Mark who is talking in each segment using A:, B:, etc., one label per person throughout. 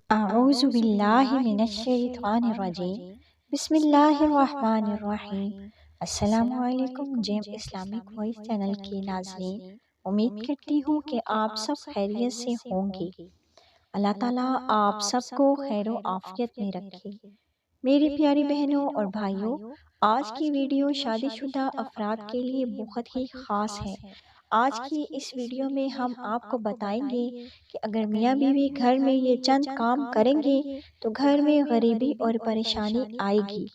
A: اعوذ باللہ من الشیطان الرجیم بسم اللہ الرحمن الرحیم۔ السلام علیکم جیم اسلامک وائس چینل کے ناظرین، امید کرتی ہوں کہ آپ سب خیریت سے ہوں گے۔ اللہ تعالیٰ آپ سب کو خیر و عافیت میں رکھے۔ میری پیاری بہنوں اور بھائیوں، آج کی ویڈیو شادی شدہ افراد کے لیے بہت ہی خاص ہے۔ آج کی اس ویڈیو میں ہم آپ کو بتائیں گے کہ اگر میاں بیوی گھر میں یہ چند کام کریں گے تو گھر میں غریبی اور پریشانی آئے گی۔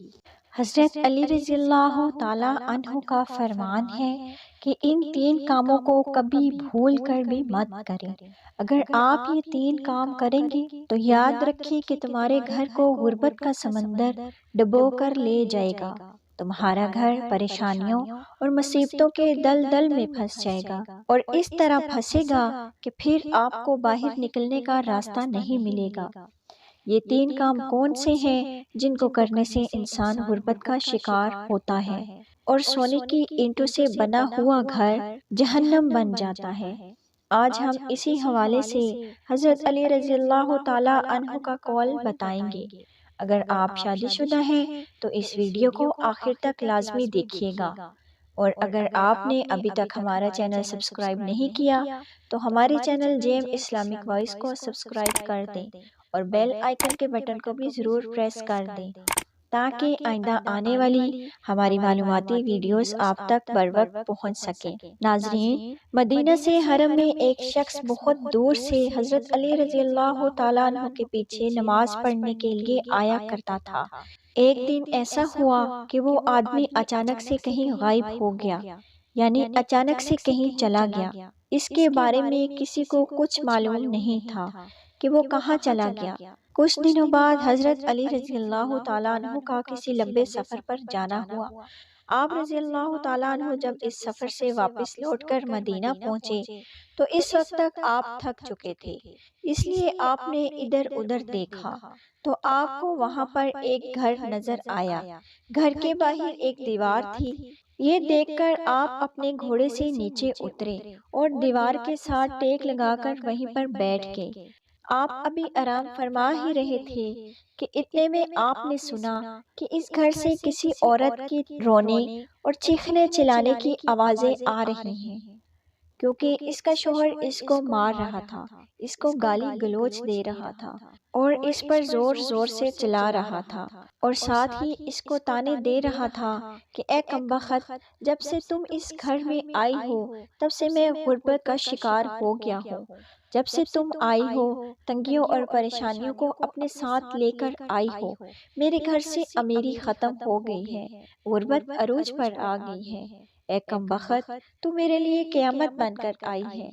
A: حضرت علی رضی اللہ تعالیٰ عنہ کا فرمان ہے کہ ان 3 کاموں کو کبھی بھول کر بھی مت کریں۔ اگر آپ یہ 3 کام کریں گے تو یاد رکھیں کہ تمہارے گھر کو غربت کا سمندر ڈبو کر لے جائے گا۔ تمہارا گھر پریشانیوں اور مصیبتوں کے دلدل میں پھنس جائے گا، اور اس طرح پھنسے گا کہ پھر آپ کو باہر نکلنے کا راستہ نہیں ملے گا۔ یہ 3 کام کون سے ہیں جن کو کرنے سے انسان غربت کا شکار ہوتا ہے اور سونے کی اینٹوں سے بنا ہوا گھر جہنم بن جاتا ہے؟ آج ہم اسی حوالے سے حضرت علی رضی اللہ تعالی عنہ کا قول بتائیں گے۔ اگر آپ شادی شدہ ہیں تو اس ویڈیو کو آخر تک لازمی دیکھیے گا، اور اگر آپ نے ابھی تک ہمارا چینل سبسکرائب نہیں کیا تو ہمارے چینل جیم اسلامک وائس کو سبسکرائب کر دیں اور بیل آئیکن کے بٹن کو بھی ضرور پریس کر دیں تاکہ آئندہ آنے والی ہماری معلوماتی ویڈیوز آپ تک بر وقت پہنچ سکیں۔ ناظرین، مدینہ سے حرم میں ایک شخص بہت دور سے حضرت علی رضی اللہ تعالیٰ عنہ کے پیچھے نماز پڑھنے کے لیے آیا کرتا تھا۔ ایک دن ایسا ہوا کہ وہ آدمی اچانک سے کہیں غائب ہو گیا، یعنی اچانک سے کہیں چلا گیا۔ اس کے بارے میں کسی کو کچھ معلوم نہیں تھا کہ وہ کہاں چلا گیا۔ کچھ دنوں بعد حضرت علی رضی اللہ تعالیٰ عنہ کا کسی لمبے سفر پر جانا ہوا۔ آپ رضی اللہ تعالیٰ عنہ جب اس سفر سے واپس لوٹ کر مدینہ پہنچے تو اس وقت تک آپ تھک چکے تھے، اس لیے آپ نے ادھر ادھر دیکھا تو آپ کو وہاں پر ایک گھر نظر آیا۔ گھر کے باہر ایک دیوار تھی۔ یہ دیکھ کر آپ اپنے گھوڑے سے نیچے اترے اور دیوار کے ساتھ ٹیک لگا کر وہیں پر بیٹھ گئے۔ آپ ابھی آرام فرما ہی رہے تھے کہ اتنے میں آپ نے سنا کہ اس گھر سے کسی عورت کی رونے اور چیخنے چلانے کی آوازیں آ رہی ہیں، کیونکہ اس کا شوہر اس کو مار رہا تھا، اس کو گالی گلوچ دے رہا تھا اور اس پر زور زور سے چلا رہا تھا، اور ساتھ ہی اس کو تانے دے رہا تھا کہ اے کمبخت، جب سے تم اس گھر میں آئی ہو تب سے میں غربت کا شکار ہو گیا ہوں۔ جب سے تم آئی ہو تنگیوں اور پریشانیوں کو اپنے ساتھ لے کر آئی ہو۔ میرے گھر سے امیری ختم ہو گئی ہے، غربت عروج پر آ گئی ہے۔ اے کمبخت، تو میرے لیے قیامت بن کر آئی ہے،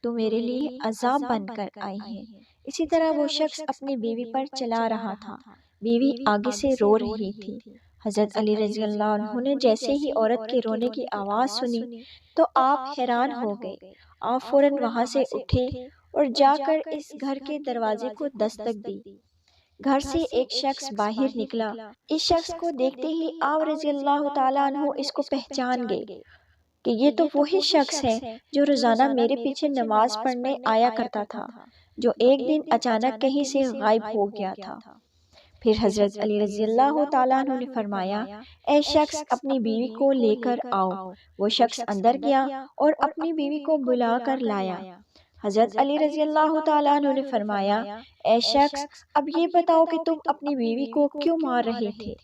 A: تو میرے لیے عذاب بن کر آئی ہے۔ اسی طرح وہ شخص اپنی بیوی پر چلا رہا تھا۔ بیوی آگے سے رو رہی تھی۔ حضرت علی رضی اللہ عنہ نے جیسے ہی عورت کے رونے کی آواز سنی تو آپ حیران ہو گئے۔ آپ فوراً وہاں سے اٹھے اور جا کر اس گھر کے دروازے کو دستک دی۔ گھر سے ایک شخص باہر نکلا۔ اس شخص کو دیکھتے ہی آپ رضی اللہ تعالیٰ عنہ اس کو پہچان گئے کہ یہ تو وہی شخص ہے جو روزانہ میرے پیچھے نماز پڑھنے آیا کرتا تھا، جو ایک دن اچانک کہیں سے غائب ہو گیا تھا۔ پھر حضرت علی رضی اللہ تعالیٰ عنہ نے فرمایا، اے شخص، اپنی بیوی کو لے کر آؤ۔ وہ شخص اندر گیا اور اپنی بیوی کو بلا کر لایا۔ حضرت علی رضی اللہ تعالیٰ عنہ نے فرمایا، اے شخص، اب یہ بتاؤ کہ تم اپنی بیوی کو کیوں مار رہے تھے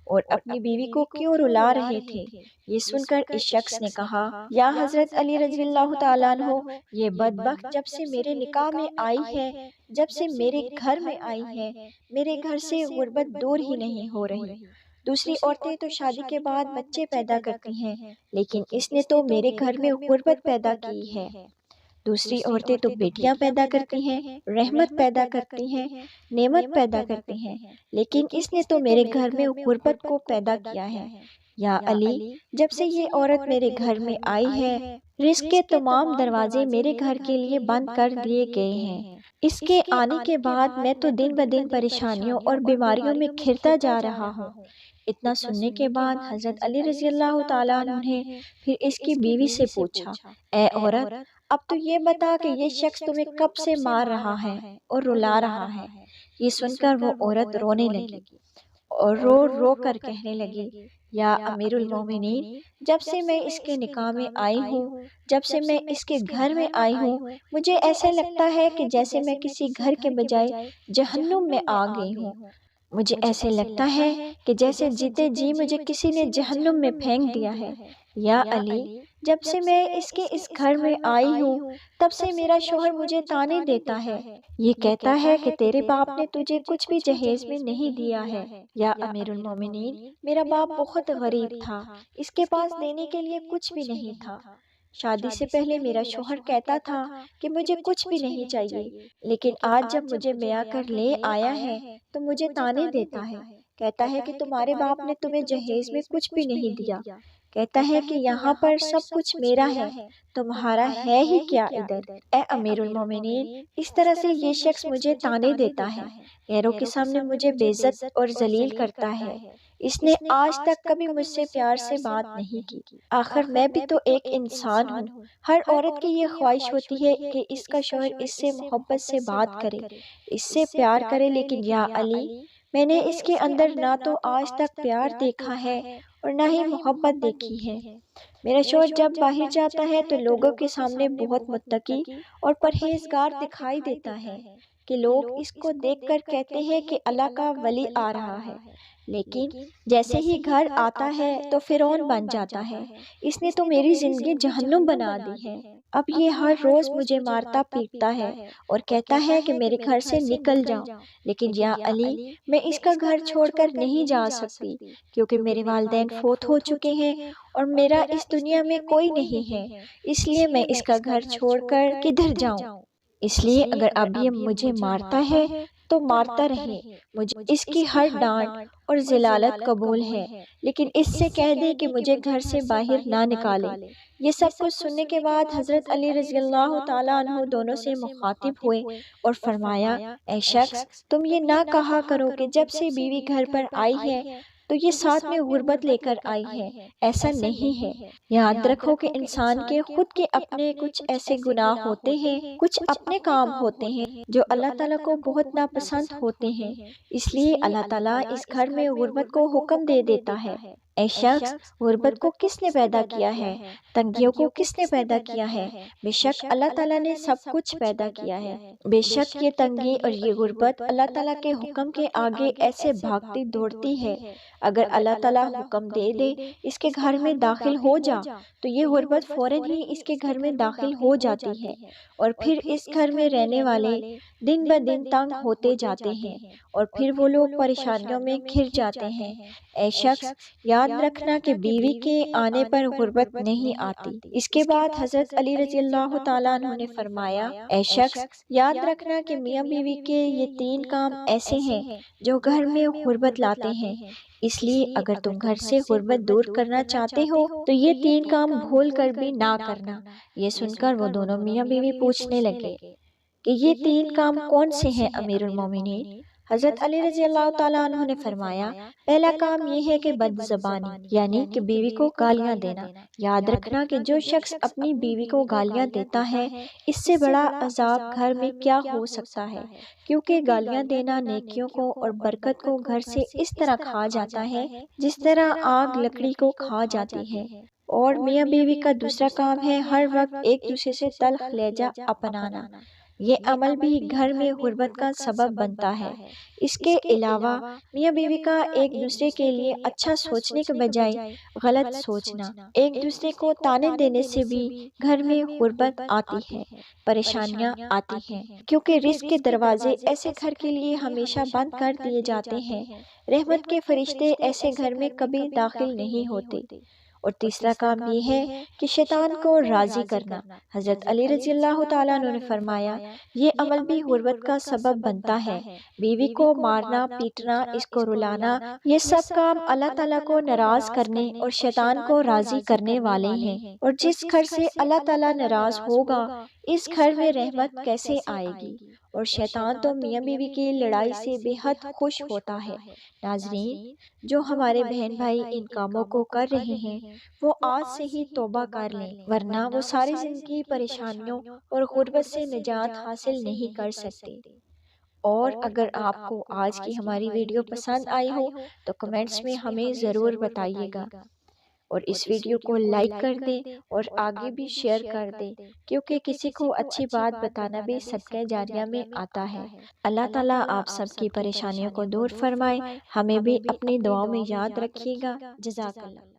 A: اور اپنی بیوی کو کیوں رلا رہے تھے؟ یہ سن کر اس شخص نے کہا، یا حضرت علی رضی اللہ تعالیٰ عنہ، یہ بدبخت جب سے میرے نکاح میں آئی ہے، جب سے میرے گھر میں آئی ہے، میرے گھر سے غربت دور ہی نہیں ہو رہی۔ دوسری عورتیں تو شادی کے بعد بچے پیدا کرتی ہیں، لیکن اس نے تو میرے گھر میں غربت پیدا کی ہے۔ دوسری عورتیں تو بیٹیاں پیدا کرتی ہیں، رحمت پیدا کرتی ہیں، نعمت پیدا کرتی ہیں، لیکن اس نے تو میرے گھر میں غربت کو پیدا کیا ہے۔ یا علی، جب سے یہ عورت میرے گھر میں آئی ہے، رزق کے تمام دروازے میرے گھر کے لیے بند کر دیے گئے ہیں۔ اس کے آنے کے بعد میں تو دن بدن پریشانیوں اور بیماریوں میں گھرتا جا رہا ہوں۔ اتنا سننے کے بعد حضرت علی رضی اللہ تعالیٰ عنہ نے پھر اس کی بیوی سے پوچھا، اے عورت، اب تو یہ بتا کہ یہ شخص تمہیں کب سے مار رہا ہے اور رلا رہا ہے؟ یہ سن کر وہ عورت رونے لگی اور رو رو کر کہنے لگی، یا امیر المومنین، جب سے میں اس کے نکاح میں آئی ہوں، جب سے میں اس کے گھر میں آئی ہوں، مجھے ایسا لگتا ہے کہ جیسے میں کسی گھر کے بجائے جہنم میں آ گئی ہوں۔ مجھے ایسے لگتا ہے کہ جیسے جیتے جی مجھے کسی نے جہنم میں پھینک دیا ہے۔ یا علی، جب سے میں اس گھر میں آئی ہوں، تب سے میرا شوہر مجھے طعنے دیتا ہے، یہ کہتا ہے کہ تیرے باپ نے تجھے کچھ بھی جہیز میں نہیں دیا ہے۔ یا امیر المومنین، میرا باپ بہت غریب تھا، اس کے پاس دینے کے لیے کچھ بھی نہیں تھا۔ شادی سے پہلے میرا شوہر کہتا تھا کہ مجھے کچھ بھی نہیں چاہیے، لیکن آج جب مجھے بیاہ کر لے آیا ہے تو مجھے طعنے دیتا ہے، کہتا ہے کہ تمہارے باپ نے تمہیں جہیز میں کچھ بھی نہیں دیا، کہتا ہے کہ یہاں پر سب کچھ میرا ہے، تمہارا ہے ہی کیا ادھر؟ اے امیر المومنین، اس طرح سے یہ شخص مجھے طعنے دیتا ہے، غیروں کے سامنے مجھے بے عزت اور ذلیل کرتا ہے، اس نے آج تک کبھی مجھ سے پیار سے بات نہیں کی۔ آخر میں بھی تو ایک انسان ہوں، ہر عورت کی یہ خواہش ہوتی ہے کہ اس کا شوہر اس سے محبت سے بات کرے، اس سے پیار کرے، لیکن یا علی، میں نے اس کے اندر نہ تو آج تک پیار دیکھا ہے اور نہ ہی محبت دیکھی ہے۔ میرا شوہر جب باہر جاتا ہے تو لوگوں کے سامنے بہت متقی اور پرہیزگار دکھائی دیتا ہے کہ لوگ اس کو دیکھ کر کہتے ہیں کہ اللہ کا ولی آ رہا ہے، لیکن جیسے ہی گھر آتا ہے تو فرعون بن جاتا ہے، اس نے تو میری زندگی جہنم بنا دی ہے۔ اب یہ ہر روز مجھے مارتا پیٹتا ہے اور کہتا ہے کہ میرے گھر سے نکل جاؤ، لیکن یا علی، میں اس کا گھر چھوڑ کر نہیں جا سکتی، کیونکہ میرے والدین فوت ہو چکے ہیں اور میرا اس دنیا میں کوئی نہیں ہے، اس لیے میں اس کا گھر چھوڑ کر کدھر جاؤں؟ اس لیے اگر اب یہ مجھے مارتا ہے تو مارتا رہے، مجھے اس کی ہر ڈانٹ اور ذلالت قبول ہے، لیکن اس سے کہہ دے کہ مجھے گھر سے باہر نہ نکالے۔ یہ سب کچھ سننے کے بعد حضرت علی رضی اللہ تعالیٰ عنہ دونوں سے مخاطب ہوئے اور فرمایا، اے شخص، تم یہ نہ کہا کرو کہ جب سے بیوی گھر پر آئی ہے تو یہ ساتھ میں غربت لے کر آئی ہے، ایسا نہیں ہے۔ یاد رکھو کہ انسان کے خود کے اپنے کچھ ایسے گناہ ہوتے ہیں، کچھ اپنے کام ہوتے ہیں جو اللہ تعالیٰ کو بہت ناپسند ہوتے ہیں، اس لیے اللہ تعالیٰ اس گھر میں غربت کو حکم دے دیتا ہے۔ اے شخص، غربت کو کس نے پیدا کیا ہے؟ تنگیوں کو کس نے پیدا کیا ہے؟ بے شک اللہ تعالیٰ نے سب کچھ پیدا کیا ہے۔ بے شک یہ تنگی اور یہ غربت اللہ تعالیٰ کے حکم کے آگے ایسے بھاگتی دوڑتی ہے، اگر اللہ تعالیٰ حکم دے دے اس کے گھر میں داخل ہو جا تو یہ غربت فوراً ہی اس کے گھر میں داخل ہو جاتی ہے، اور پھر اس گھر میں رہنے والے دن بہ دن تنگ ہوتے جاتے ہیں اور پھر وہ لوگ پریشانیوں میں گھر جاتے ہیں۔ اے شخص، یاد رکھنا کہ بیوی کے آنے پر غربت نہیں آتی۔ اس کے بعد حضرت علی رضی اللہ تعالیٰ عنہ نے فرمایا، اے شخص، یاد رکھنا کہ میاں بیوی کے یہ 3 کام ایسے ہیں جو گھر میں غربت لاتے ہیں، اس لیے اگر تم گھر سے غربت دور کرنا چاہتے ہو تو یہ 3 کام بھول کر بھی نہ کرنا۔ یہ سن کر وہ دونوں میاں بیوی پوچھنے لگے کہ یہ 3 کام کون سے ہیں امیر المومنین؟ حضرت علی رضی اللہ تعالیٰ عنہ نے فرمایا، پہلا کام یہ ہے کہ بد زبانی، یعنی کہ بیوی کو گالیاں دینا۔ یاد رکھنا کہ جو شخص اپنی بیوی کو گالیاں دیتا ہے، اس سے بڑا عذاب گھر میں کیا ہو سکتا ہے، کیونکہ گالیاں دینا نیکیوں کو اور برکت کو گھر سے اس طرح کھا جاتا ہے جس طرح آگ لکڑی کو کھا جاتی ہے۔ اور میاں بیوی کا دوسرا کام ہے ہر وقت ایک دوسرے سے تلخ لہجہ اپنانا، یہ عمل بھی گھر میں غربت کا سبب بنتا ہے۔ اس کے علاوہ میاں بیوی کا ایک دوسرے کے لیے اچھا سوچنے کے بجائے غلط سوچنا، ایک دوسرے کو طعنے دینے سے بھی گھر میں غربت آتی ہے، پریشانیاں آتی ہیں، کیونکہ رزق کے دروازے ایسے گھر کے لیے ہمیشہ بند کر دیے جاتے ہیں، رحمت کے فرشتے ایسے گھر میں کبھی داخل نہیں ہوتے۔ اور تیسرا کام یہ ہے کہ شیطان کو راضی کرنا۔ حضرت علی رضی اللہ تعالیٰ عنہ نے فرمایا، یہ عمل بھی غربت کا سبب بنتا ہے۔ بیوی کو مارنا، پیٹنا، اس کو رلانا، یہ سب کام اللہ تعالیٰ کو ناراض کرنے اور شیطان کو راضی کرنے والے ہیں، اور جس گھر سے اللہ تعالیٰ ناراض ہوگا اس گھر میں رحمت کیسے آئے گی؟ اور شیطان تو میاں بیوی کی لڑائی سے بے حد خوش ہوتا ہے۔ ناظرین، جو ہمارے بہن بھائی ان کاموں کو کر رہے ہیں وہ آج سے ہی توبہ کر لیں، ورنہ وہ ساری زندگی پریشانیوں اور غربت سے نجات حاصل نہیں کر سکتے۔ اور اگر آپ کو آج کی ہماری ویڈیو پسند آئی ہو تو کمنٹس میں ہمیں ضرور بتائیے گا، اور اس ویڈیو کو لائک کر دیں اور آگے بھی شیئر کر دیں، کیونکہ کسی کو اچھی بات بتانا بھی صدقہ جاریہ میں آتا ہے۔ اللہ تعالیٰ آپ سب کی پریشانیوں کو دور فرمائے، ہمیں بھی اپنی دعاؤں میں یاد رکھیے گا۔ جزاک اللہ۔